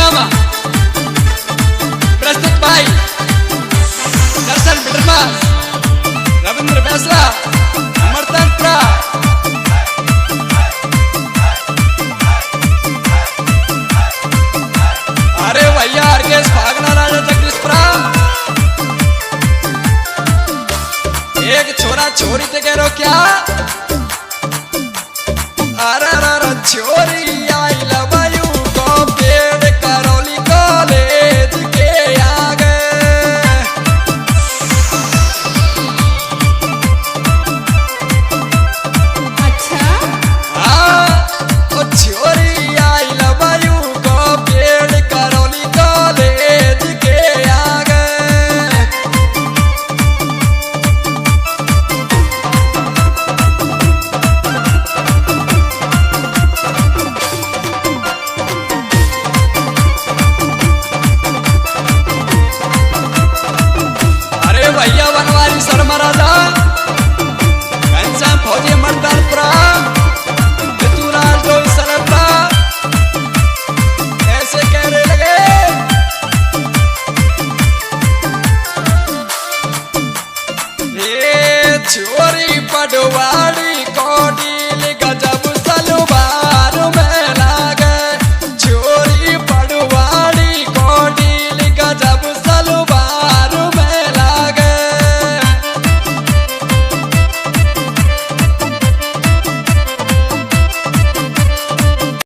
कार्यक्रम प्रस्तुत भाई दर्शन बिटरमा रविंद्र फैसला अमरतंत्रा। अरे भैया अर्गेश भागना राजा जगदीशपुरा एक छोरा छोरी ते कह रो क्या अरे छोरी आई लवायू को पेड़ करौली कॉलेज के आगे। अच्छा हाँ ओ छोरी आई लवायू को पेड़ करौली कॉलेज के आगे। भैया बनवारी शर्मा राजा घनश्याम फौजी मर्दानपुरा ऋतुराज रोहित सलपा ऐसे कहने लगे ये छोरी पडवा